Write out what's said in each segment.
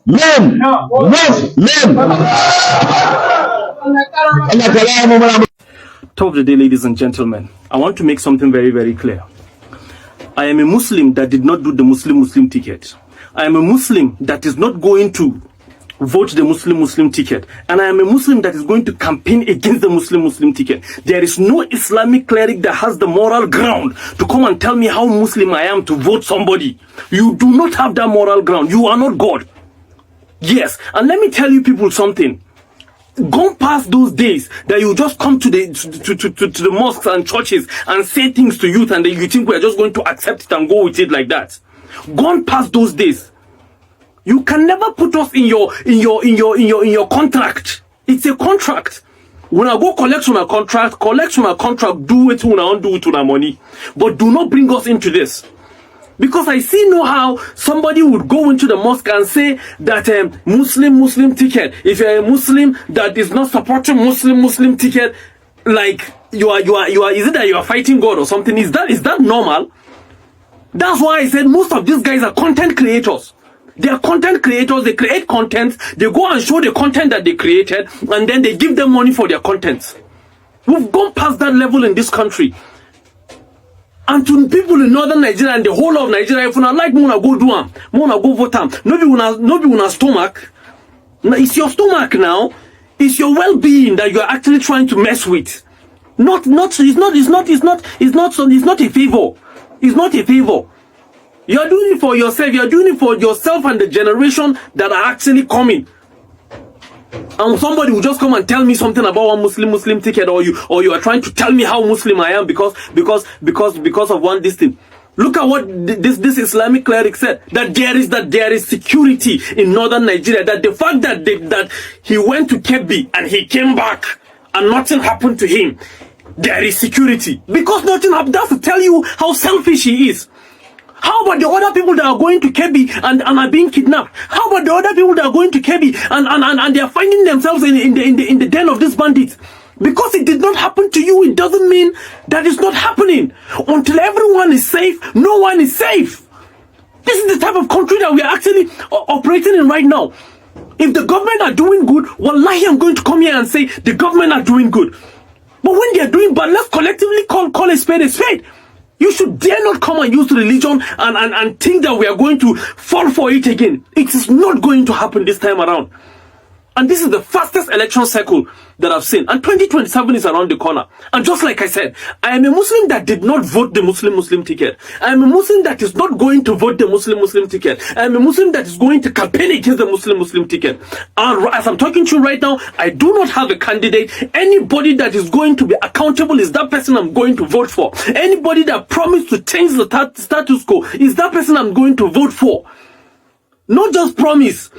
Top of the day, ladies and gentlemen, I want to make something very, very clear. I am a Muslim that did not do the Muslim ticket. I am a Muslim that is not going to vote the Muslim ticket. And I am a Muslim that is going to campaign against the Muslim ticket. There is no Islamic cleric that has the moral ground to come and tell me how Muslim I am to vote somebody. You do not have that moral ground. You are not God. Yes, and let me tell you people something. Gone past those days that you just come to the mosques and churches and say things to youth and then you think we're just going to accept it and go with it like that. Gone past those days. You can never put us in your contract. It's a contract. When I go collect my contract, do it when I want do it with my money. But do not bring us into this. Because I see no how somebody would go into the mosque and say that Muslim ticket. If you're a Muslim that is not supporting Muslim ticket, like you are, is it that you are fighting God or something? Is that normal? That's why I said most of these guys are content creators. They are content creators. They create content. They go and show the content that they created, and then they give them money for their contents. We've gone past that level in this country. And to people in northern Nigeria and the whole of Nigeria, if you not like, Mona go do them, Mona go vote them. No be una stomach. It's your stomach now. It's your well-being that you are actually trying to mess with. It's not a favor. It's not a favor. You are doing it for yourself. You are doing it for yourself and the generation that are actually coming. And somebody will just come and tell me something about one Muslim ticket, or you are trying to tell me how Muslim I am because of one this thing. Look at what this Islamic cleric said, that there is security in northern Nigeria, that the fact that he went to Kebbi and he came back and nothing happened to him, there is security. Because nothing happened, that's to tell you how selfish he is. How about the other people that are going to Kebbi and are being kidnapped? How about the other people that are going to Kebbi and they are finding themselves in the den of these bandits? Because it did not happen to you, it doesn't mean that it's not happening. Until everyone is safe, no one is safe. This is the type of country that we are actually operating in right now. If the government are doing good, wallahi, I'm going to come here and say the government are doing good. But when they are doing bad, let's collectively call a spade a spade. You should dare not come and use religion and think that we are going to fall for it again. It is not going to happen this time around. And this is the fastest election cycle that I've seen. And 2027 is around the corner. And just like I said, I am a Muslim that did not vote the Muslim ticket. I am a Muslim that is not going to vote the Muslim ticket. I am a Muslim that is going to campaign against the Muslim ticket. And as I'm talking to you right now, I do not have a candidate. Anybody that is going to be accountable is that person I'm going to vote for. Anybody that promised to change the status quo is that person I'm going to vote for. Not just promise.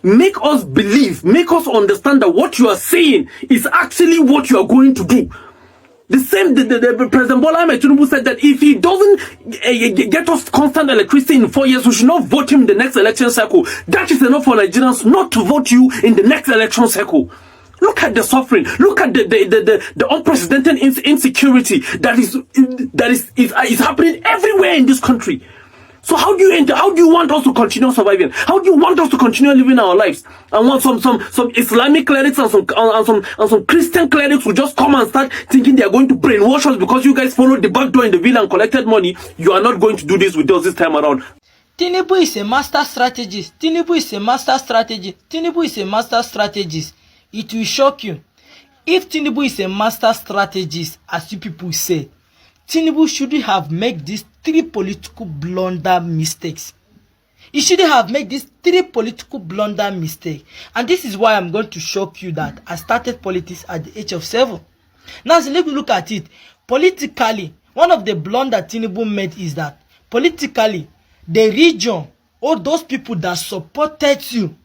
Make us believe, make us understand that what you are saying is actually what you are going to do. The same, the President Bola Ahmed Tinubu said that if he doesn't get us constant electricity in 4 years, we should not vote him in the next election cycle. That is enough for Nigerians not to vote you in the next election cycle. Look at the suffering. Look at the unprecedented insecurity that is happening everywhere in this country. So how do you want us to continue surviving? How do you want us to continue living our lives? And want some Islamic clerics and some Christian clerics will just come and start thinking they are going to brainwash us because you guys followed the back door in the villa and collected money. You are not going to do this with us this time around. Tinubu is a master strategist. Tinubu is a master strategist. Tinubu is a master strategist. It will shock you. If Tinubu is a master strategist, as you people say, Tinubu shouldn't have made these 3 political blunder mistakes. He shouldn't have made these 3 political blunder mistakes. And this is why I'm going to shock you that I started politics at the age of 7. Now, so let me look at it. Politically, one of the blunders Tinubu made is that politically, the region, all those people that supported you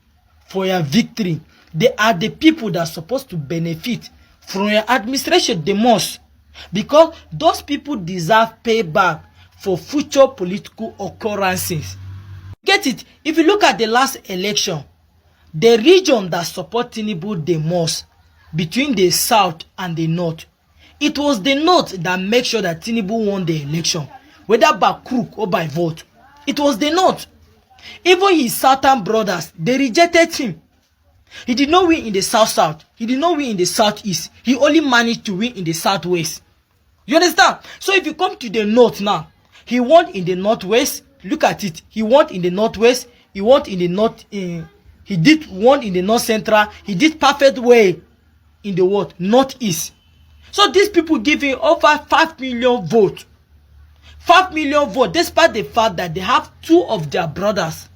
for your victory, they are the people that are supposed to benefit from your administration the most. Because those people deserve payback for future political occurrences. Get it? If you look at the last election, the region that support Tinubu the most between the south and the north, it was the north that made sure that Tinubu won the election, whether by crook or by vote. It was the north. Even his southern brothers, they rejected him. He did not win in the south. He did not win in the southeast. He only managed to win in the southwest. You understand? So if you come to the north now, he won in the northwest. Look at it. He won in the northwest. He won in the north. He did won in the north central. He did perfect way in the what? Northeast. So these people give him over 5 million votes. 5 million votes, despite the fact that they have 2 of their brothers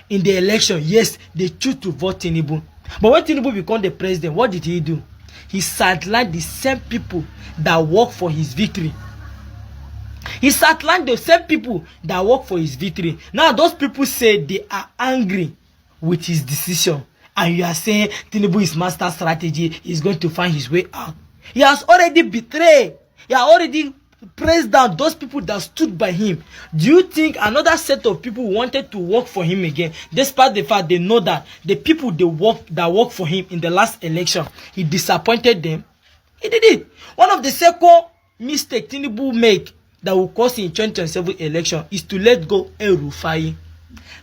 in the election. Yes, they choose to vote Tinubu. But when Tinubu became the president, what did he do? He sidelined the same people that work for his victory. He sidelined the same people that work for his victory. Now those people say they are angry with his decision. And you are saying Tinubu is master strategy. He's going to find his way out. He has already betrayed. He has already praised down those people that stood by him. Do you think another set of people wanted to work for him again, despite the fact they know that the people that worked for him in the last election, he disappointed them? He did it. One of the second mistake Tinubu make that will cost him 2027 election is to let go El-Rufai.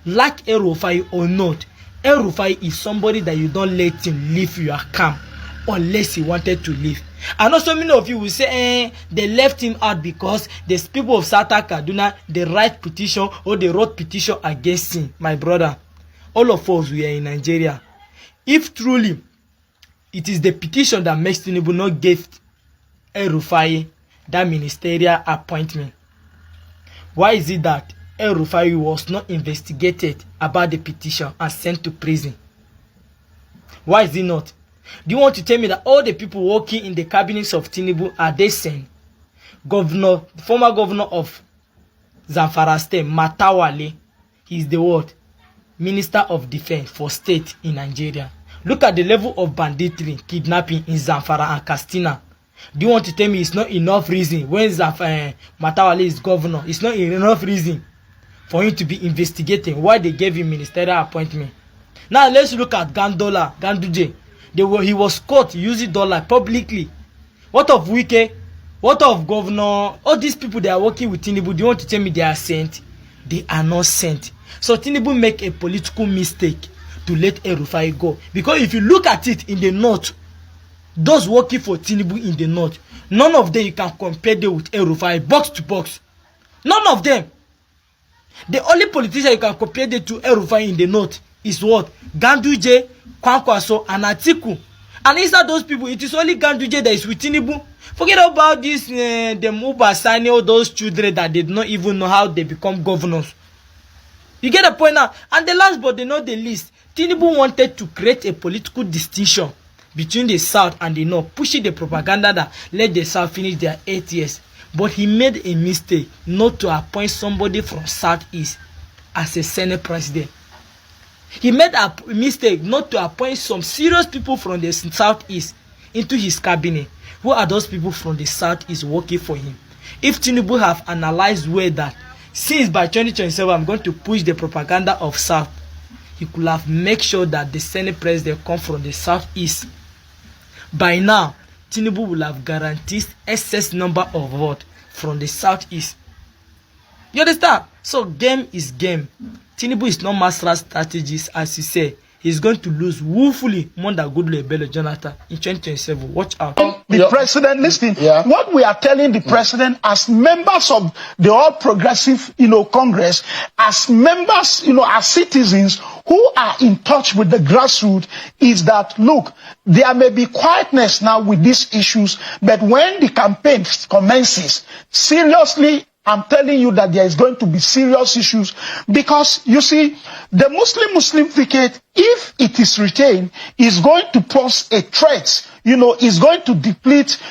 Like El-Rufai or not, El-Rufai is somebody that you don't let him leave your camp unless he wanted to leave. And also many of you will say, they left him out because there's people of South Kaduna, they write petition or they wrote petition against him. My brother, all of us, we are in Nigeria. If truly it is the petition that makes Tinubu not give El-Rufai that ministerial appointment, why is it that El-Rufai was not investigated about the petition and sent to prison? Why is it not? Do you want to tell me that all the people working in the cabinets of Tinubu are they sane? The former governor of Zamfara State, Matawale, he is the what? Minister of Defense for state in Nigeria. Look at the level of banditry, kidnapping in Zamfara and Katsina. Do you want to tell me it's not enough reason when Matawale is governor? It's not enough reason for him to be investigating why they gave him ministerial appointment. Now let's look at Ganduje. He was caught using dollar publicly. What of Wike? What of governor? All these people that are working with Tinubu, do you want to tell me they are sent? They are not sent. So Tinubu make a political mistake to let El-Rufai go. Because if you look at it in the north, those working for Tinubu in the north, none of them you can compare them with El-Rufai box to box. None of them. The only politician you can compare them to El-Rufai in the north is what? Ganduje, Kwankwaso, and Atiku. And inside those people, it is only Ganduje that is with Tinubu. Forget about this, the Mubasani, all those children that did not even know how they become governors. You get the point now? And the last but not the least, Tinubu wanted to create a political distinction between the South and the North, pushing the propaganda that let the South finish their 8 years. But he made a mistake not to appoint somebody from Southeast as a Senate president. He made a mistake not to appoint some serious people from the Southeast into his cabinet. Who are those people from the Southeast working for him? If Tinubu have analyzed well that since by 2027 I'm going to push the propaganda of South, he could have made sure that the Senate president come from the Southeast. By now, Tinubu will have guaranteed excess number of votes from the Southeast. You understand? So game is game. Tinubu is not master strategist, as he said. He's going to lose woefully more than Goodluck Ebele Jonathan in 2027. Watch out. The president, listen, what we are telling the president as members of the All Progressive, Congress, as members, as citizens who are in touch with the grassroots is that, look, there may be quietness now with these issues, but when the campaign commences, seriously, I'm telling you that there is going to be serious issues because, you see, the Muslim ticket, if it is retained, is going to pose a threat, is going to deplete,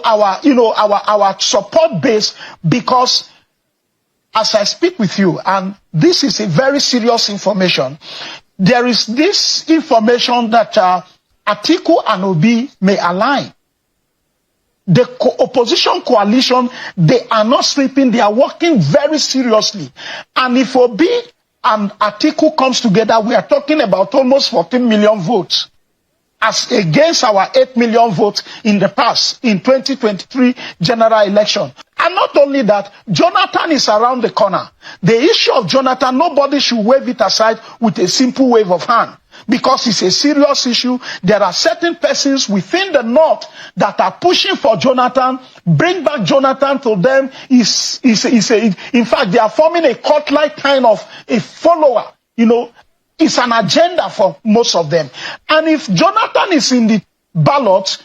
our support base because, as I speak with you, and this is a very serious information, there is this information that Atiku and Obi may align. The opposition coalition, they are not sleeping. They are working very seriously. And if Obi and Atiku comes together, we are talking about almost 14 million votes as against our 8 million votes in the past, in 2023 general election. And not only that, Jonathan is around the corner. The issue of Jonathan, nobody should wave it aside with a simple wave of hand. Because it's a serious issue. There are certain persons within the North that are pushing for Jonathan. Bring back Jonathan to them. In fact, they are forming a cult-like kind of a follower. You know, it's an agenda for most of them. And if Jonathan is in the ballot,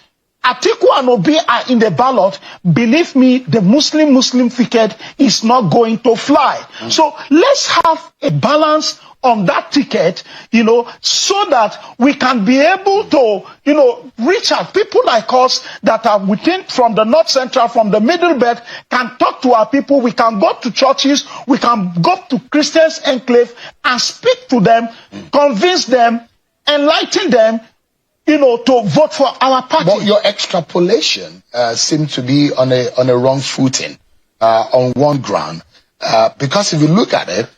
Atiku and Obi are in the ballot, believe me, the Muslim ticket is not going to fly. So let's have a balance on that ticket, you know, so that we can be able to, you know, reach out. People like us that are within, from the North Central, from the Middle Belt, can talk to our people. We can go to churches. We can go to Christians' enclave and speak to them, convince them, enlighten them, you know, to vote for our party. But your extrapolation seemed to be on a wrong footing, on one ground, because if you look at it,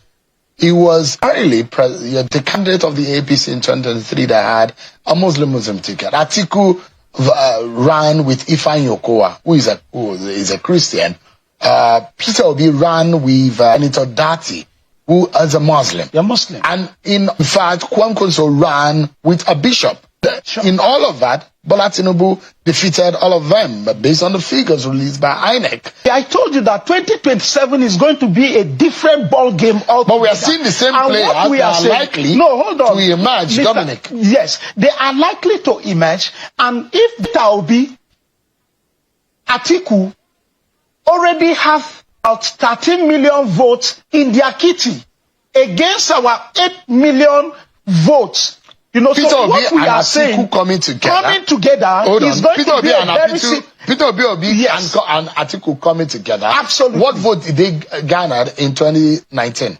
he was early the candidate of the APC in 2023 that had a Muslim ticket. Atiku ran with Ifeanyi Okowa, who is a Christian. Peter Obi ran with Anito Dati, who is a Muslim. You're Muslim. And in fact, Kwankwaso ran with a bishop. Sure. In all of that, Bola Tinubu defeated all of them based on the figures released by INEC. I told you that 2027 is going to be a different ball game altogether. But we are seeing the same players that are likely to emerge, Mr. Dominic. Yes, they are likely to emerge. And if Obi, Atiku already have about 13 million votes in their kitty against our 8 million votes. You know, Peter so Obi what we and are Atiku saying, coming together is going Peter to Obi be and a very Peter Obi yes. and Atiku coming together. Absolutely. What vote did they garner in 2019?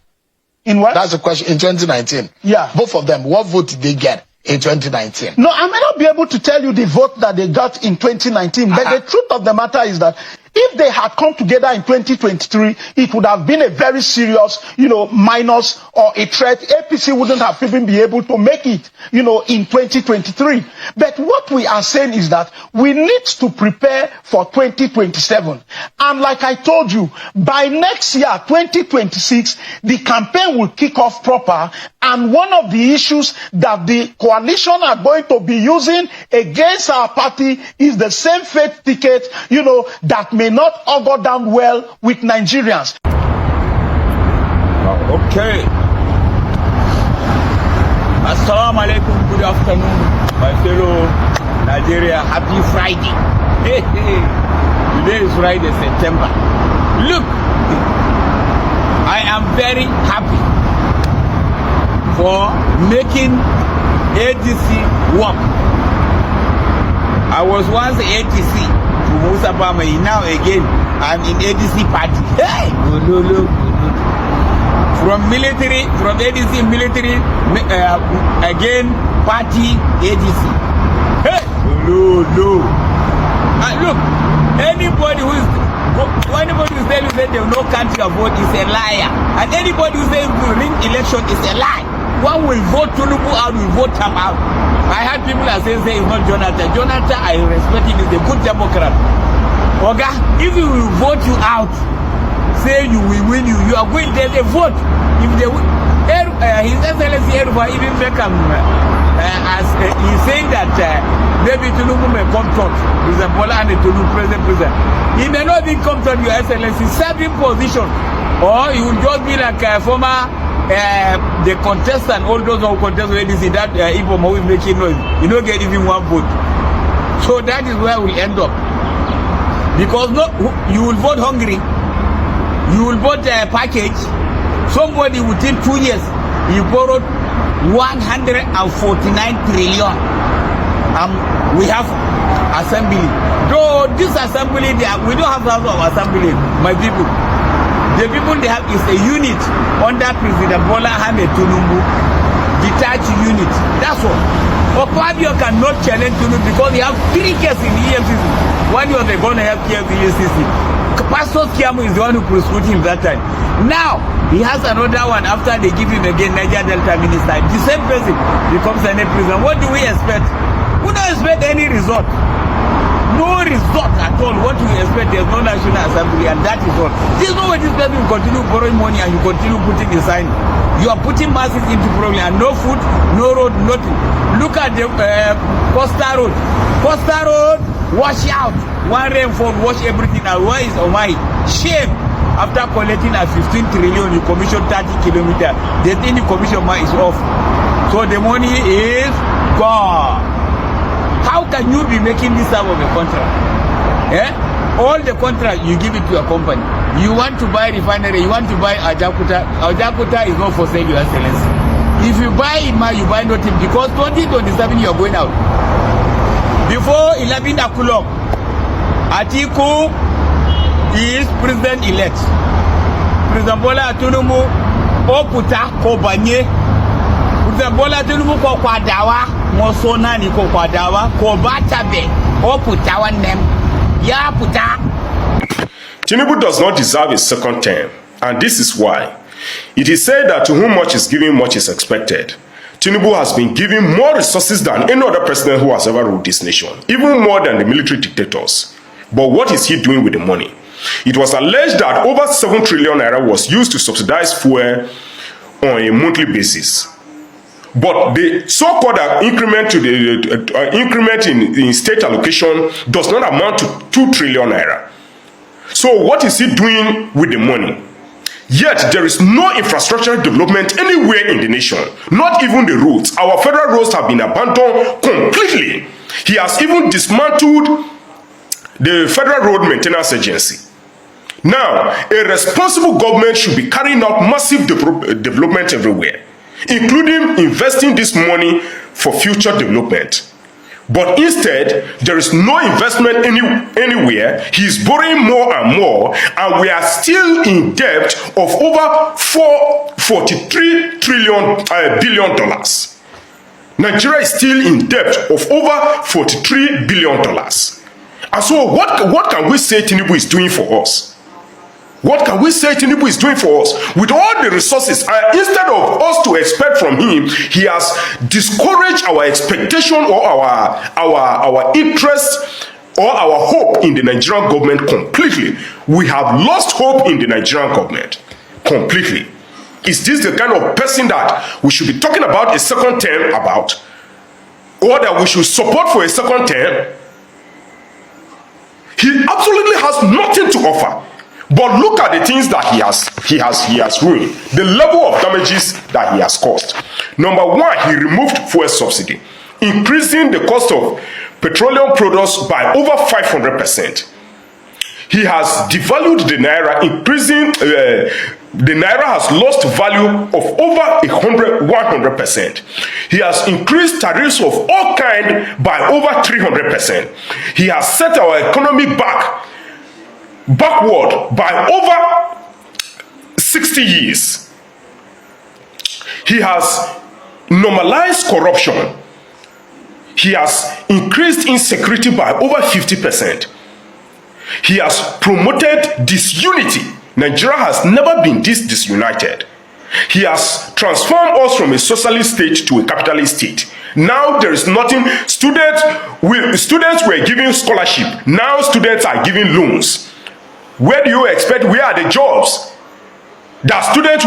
In what? That's the question. In 2019. Yeah. Both of them, what vote did they get in 2019? No, I may not be able to tell you the vote that they got in 2019, but the truth of the matter is that if they had come together in 2023, it would have been a very serious, you know, minus or a threat. APC wouldn't have even been able to make it, you know, in 2023. But what we are saying is that we need to prepare for 2027. And like I told you, by next year, 2026, the campaign will kick off proper. And one of the issues that the coalition are going to be using against our party is the same faith ticket, you know, that may not augur down well with Nigerians. Okay. Assalamu alaikum. Good afternoon, my fellow Nigeria. Happy Friday. Hey, hey. Today is Friday, September. Look, I am very happy for making ADC work. I was once ADC. Musa Bamai. Now again, I'm in ADC party. Hey! From military, from ADC military, again party ADC. Hey! No. And look, anybody who says that there is no country of vote is a liar. And anybody who says ring election is a lie. One will vote Tinubu out, will vote him out. I had people that say it's not Jonathan. Jonathan, I respect him, is a good Democrat. Oga, if you will vote you out, say you will win you are going, there's a vote. If they win, His Excellency Erfa even make him, as he's saying that maybe Tinubu may come talk. Mr. Bola and the Tinubu president. He may not even come talk, Your Excellency, serving position. Or he will just be like a former the contestant, all those who contest ADC, that Igbo who is making noise, you don't get even one vote. So that is where we end up. Because no, you will vote hungry, you will vote package. Somebody within 2 years, he borrowed 149 trillion. We have assembly. Though this assembly, we don't have house of assembly, my people. The people they have is a unit under President Bola Ahmed Tinubu, detached unit. That's all. Okpabio cannot challenge Tinubu because they have 3 cases in the EFCC. One year they're going to have case in the EFCC. Pastor Kiamu is the one who pursued him that time. Now, he has another one after they give him again Niger Delta minister. The same person becomes Senate president. What do we expect? We don't expect any result. no result at all. What you expect, there's no National Assembly, and that is all. This is not what this person will continue borrowing money and you continue putting the sign. You are putting masses into problem and no food, no road, nothing. Look at the Costa Road. Costa Road, wash out. One rainfall, wash everything out. Why is my shame? After collecting at 15 trillion, you commission 30 kilometers. The thing the commission is off. So the money is gone. How can you be making this type of a contract? Eh? All the contract, you give it to your company. You want to buy refinery, you want to buy Ajakuta. Ajakuta is not for sale, Your Excellency. If you buy it, you buy nothing because 2027 you are going out. Before 11 o'clock, Atiku is president-elect. President Bola Tinubu, Oputa Kobanye. President Bola Tinubu ko kwadawa, Mosona ni ko kwadawa, ko batabe, Oputa wanem, ya puta. Tinubu does not deserve a second term, and this is why. It is said that to whom much is given, much is expected. Tinubu has been given more resources than any other president who has ever ruled this nation, even more than the military dictators. But what is he doing with the money? It was alleged that over 7 trillion naira was used to subsidize fuel on a monthly basis. But the so-called increment to the increment in state allocation does not amount to 2 trillion naira. So what is he doing with the money? Yet there is no infrastructure development anywhere in the nation, not even the roads. Our federal roads have been abandoned completely. He has even dismantled the Federal Road Maintenance Agency. Now, a responsible government should be carrying out massive development everywhere, including investing this money for future development. But instead, there is no investment anywhere. He is borrowing more and more, and we are still in debt of over $43 billion. Nigeria is still in debt of over $43 billion. And so what can we say Tinubu is doing for us? What can we say Tinubu is doing for us? With all the resources, instead of us to expect from him, he has discouraged our expectation or our interest or our hope in the Nigerian government completely. We have lost hope in the Nigerian government completely. Is this the kind of person that we should be talking about a second term about? Or that we should support for a second term? He absolutely has nothing to offer. But look at the things that he has ruined, the level of damages that he has caused. Number one, he removed fuel subsidy, increasing the cost of petroleum products by over 500%. He has devalued the naira, increasing the naira has lost value of over 100%. He has increased tariffs of all kinds by over 300%. He has set our economy backward by over 60 years. He has normalized corruption. He has increased insecurity by over 50%. He has promoted disunity. Nigeria has never been this disunited. He has transformed us from a socialist state to a capitalist state. Now there is nothing. Students were given scholarship. Now students are given loans. Where do you expect? Where are the jobs that students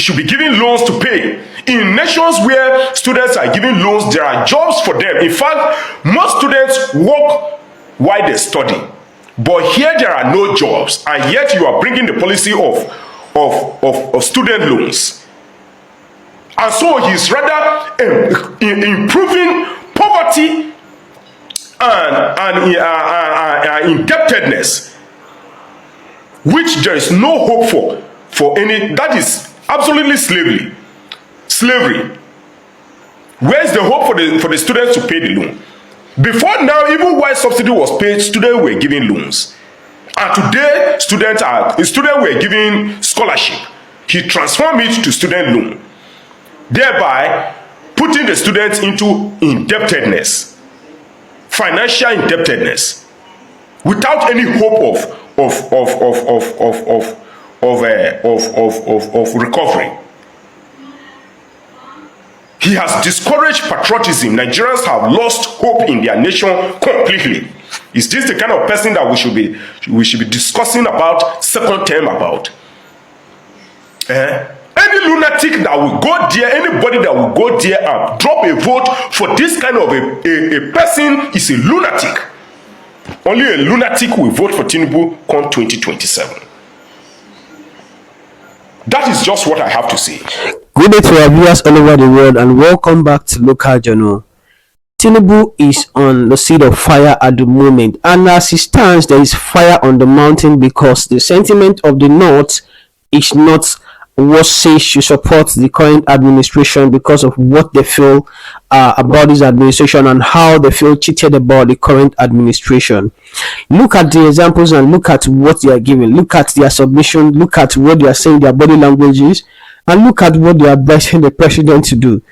should be given loans to pay? In nations where students are given loans, there are jobs for them. In fact, most students work while they study. But here there are no jobs, and yet you are bringing the policy of student loans. And so he's rather improving poverty and indebtedness, which there is no hope for any. That is absolutely slavery. Where's the hope for the students to pay the loan? Before now, even while subsidy was paid, students were giving loans, and today students were giving scholarship. He transformed it to student loan, thereby putting the students into indebtedness, financial indebtedness, without any hope of recovery. He has discouraged patriotism. Nigerians have lost hope in their nation completely. Is this the kind of person that we should be discussing about second term about? Any lunatic that will go there, anybody that will go there and drop a vote for this kind of a person is a lunatic. Only a lunatic will vote for Tinubu come 2027. That is just what I have to say. Good day to our viewers all over the world and welcome back to Local Journal. Tinubu is on the seat of fire at the moment, and as he stands, there is fire on the mountain because the sentiment of the North is not what says to support the current administration because of what they feel about this administration and how they feel cheated about the current administration. Look at the examples and look at what they are giving. Look at their submission. Look at what they are saying, their body languages, and look at what they are advising the president to do.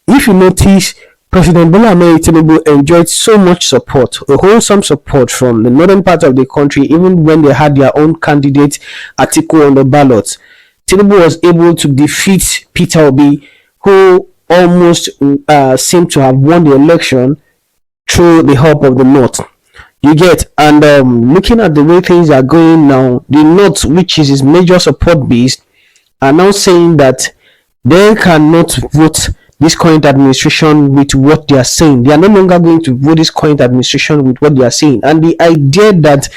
If you notice, President Bola Ahmed Tinubu enjoyed so much support, a wholesome support from the northern part of the country, even when they had their own candidate Atiku on the ballot. Tinubu was able to defeat Peter Obi, who almost seemed to have won the election through the help of the North. You get, and looking at the way things are going now, the North, which is his major support base, are now saying that they cannot vote this current administration with what they are saying. They are no longer going to vote this current administration with what they are saying. And the idea that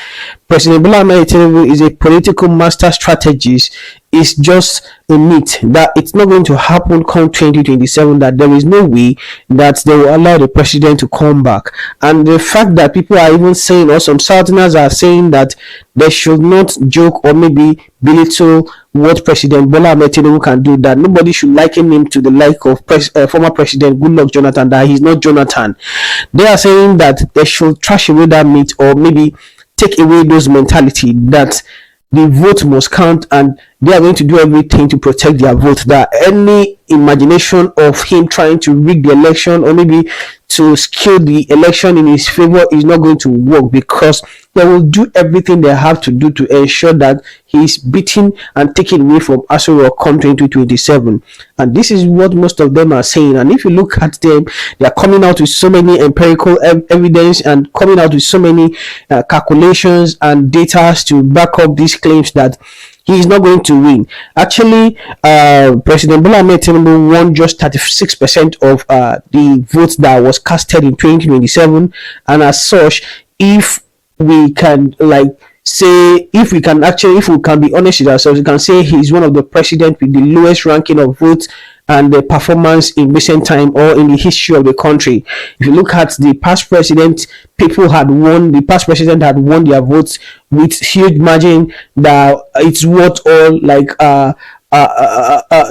President Bola Ahmed Tinubu is a political master strategist is just a myth, that it's not going to happen come 2027, that there is no way that they will allow the president to come back. And the fact that people are even saying, or some Southerners are saying, that they should not joke or maybe belittle what President Bola Ahmed Tinubu can do, that nobody should liken him to the like of former President Goodluck Jonathan, that he's not Jonathan. They are saying that they should trash away that myth, or maybe take away those mentality that the vote must count and they are going to do everything to protect their vote, that any imagination of him trying to rig the election or maybe to skew the election in his favor is not going to work, because they will do everything they have to do to ensure that he is beaten and taken away from Aso Rock come 2027. And this is what most of them are saying. And if you look at them, they are coming out with so many empirical evidence and coming out with so many calculations and data to back up these claims that he is not going to win. Actually, President Bola Ahmed Tinubu won just 36% of the votes that was casted in 2027, and as such, if we can if we can be honest with ourselves, we can say he's one of the president with the lowest ranking of votes and the performance in recent time or in the history of the country. If you look at the past president, the past president had won their votes with huge margin, that it's worth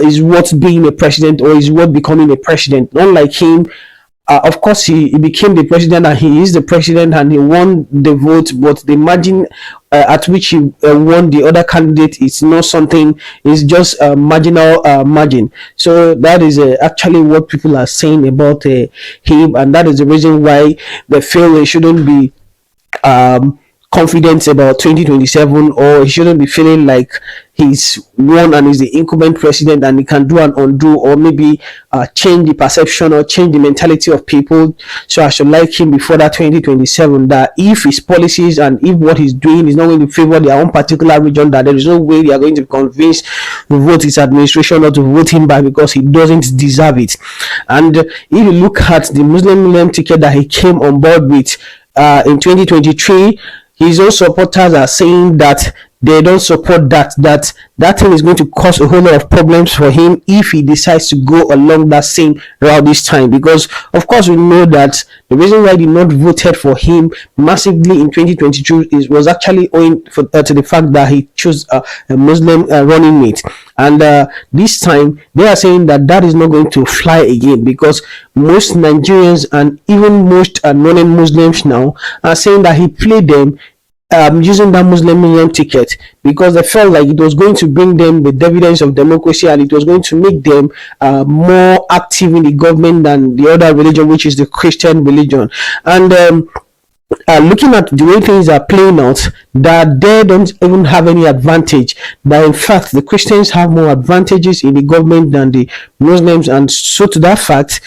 is worth being a president, or is worth becoming a president. Unlike him, of course, he became the president and he is the president and he won the vote, but the margin at which he won the other candidate is not something, it's just a marginal margin. So that is actually what people are saying about him, and that is the reason why they feel they shouldn't be confident about 2027, or he shouldn't be feeling like he's won and is the incumbent president and he can do and undo, or maybe change the perception or change the mentality of people so I should like him before that 2027, that if his policies and if what he's doing is not going to favor their own particular region, that there is no way they are going to convince to vote his administration or to vote him back because he doesn't deserve it. And if you look at the Muslim ticket that he came on board with in 2023, his own supporters are saying that they don't support that thing is going to cause a whole lot of problems for him if he decides to go along that same route this time, because of course we know that the reason why they not voted for him massively in 2022 was actually owing to the fact that he chose a Muslim running mate, and this time they are saying that is not going to fly again, because most Nigerians and even most non-Muslims now are saying that he played them using that Muslim ticket because they felt like it was going to bring them the dividends of democracy and it was going to make them more active in the government than the other religion, which is the Christian religion. And looking at the way things are playing out, that they don't even have any advantage. That in fact the Christians have more advantages in the government than the Muslims, and so to that fact,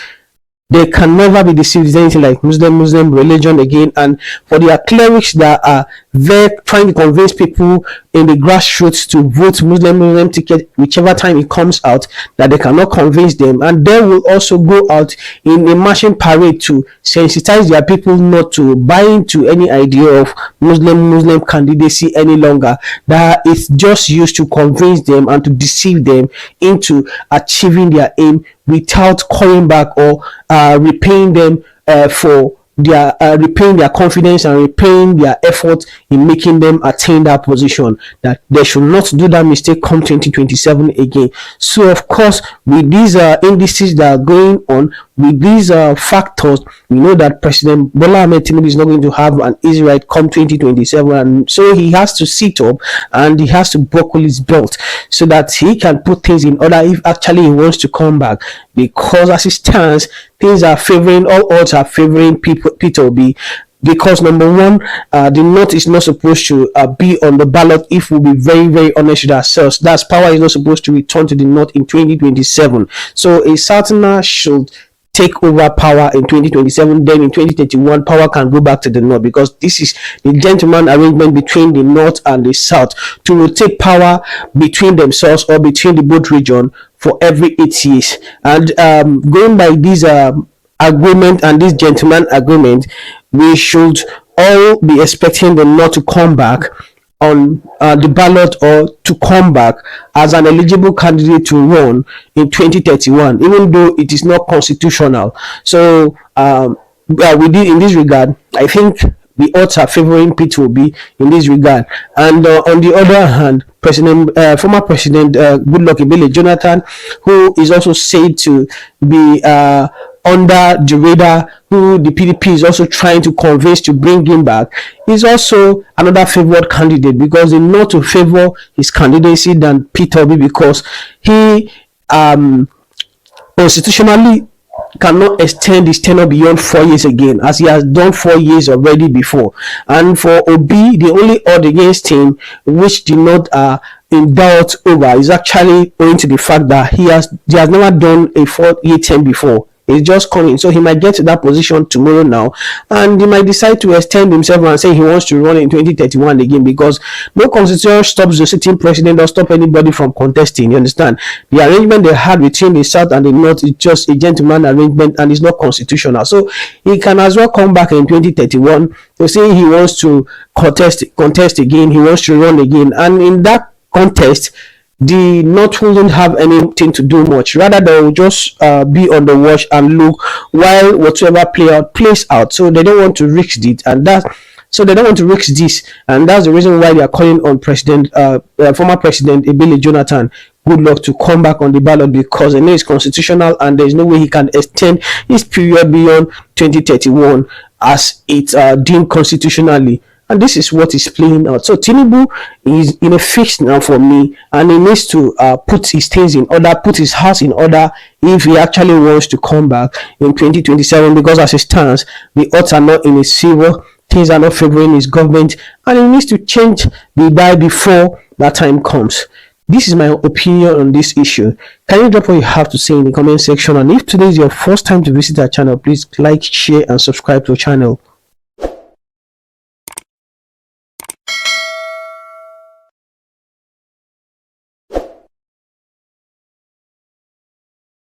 they can never be deceived with anything like Muslim religion again. And for their clerics that are there trying to convince people in the grassroots to vote Muslim ticket whichever time it comes out, that they cannot convince them, and they will also go out in a marching parade to sensitize their people not to buy into any idea of Muslim candidacy any longer. That it's just used to convince them and to deceive them into achieving their aim without calling back or repaying them for their repaying their confidence and repaying their effort in making them attain that position. That they should not do that mistake come 2027 again. So of course, with these indices that are going on, with these factors, we know that President Bola Ahmed Tinubu is not going to have an easy ride come 2027, and so he has to sit up and he has to buckle his belt so that he can put things in order if actually he wants to come back. Because as it stands, things are favoring, all odds are favoring Peter Obi. Because number one, the North is not supposed to be on the ballot. If we'll be very, very honest with ourselves, that's power is not supposed to return to the North in 2027. So a Southerner should take over power in 2027. Then in 2031, power can go back to the North, because this is the gentleman arrangement between the North and the South to rotate power between themselves or between the both region for every 8 years. And going by this agreement and this gentleman agreement, we should all be expecting them not to come back on the ballot or to come back as an eligible candidate to run in 2031, even though it is not constitutional. So we did in this regard, I think the odds are favoring Peter Obi in this regard. And on the other hand, former President Goodluck Ebele Jonathan, who is also said to be under the radar, who the PDP is also trying to convince to bring him back, is also another favored candidate, because they know to favor his candidacy than Peter Obi, because he constitutionally cannot extend his tenure beyond 4 years again, as he has done 4 years already before. And for Obi, the only odd against him, which did not in doubt over, is actually owing to the fact that he has never done a 4-year term before. It's just coming, so he might get to that position tomorrow now, and he might decide to extend himself and say he wants to run in 2031 again, because no constitution stops the sitting president or stop anybody from contesting. You understand? The arrangement they had between the South and the North is just a gentleman arrangement, and it's not constitutional. So he can as well come back in 2031 to say he wants to contest again, he wants to run again, and in that contest, the North wouldn't have anything to do much. Rather, they will just be on the watch and look while whatever plays out. So they don't want to risk it, and that's so they don't want to risk this, and that's the reason why they are calling on former President Ebele Jonathan Goodluck to come back on the ballot, because they know it's constitutional and there is no way he can extend his period beyond 2031 as it's deemed constitutionally. And this is what is playing out. So Tinubu is in a fix now for me, and he needs to put his things in order, put his house in order if he actually wants to come back in 2027, because as it stands, the odds are not in his favor, things are not favoring his government, and he needs to change the die before that time comes. This is my opinion on this issue. Can you drop what you have to say in the comment section? And if today is your first time to visit our channel, please like, share, and subscribe to our channel.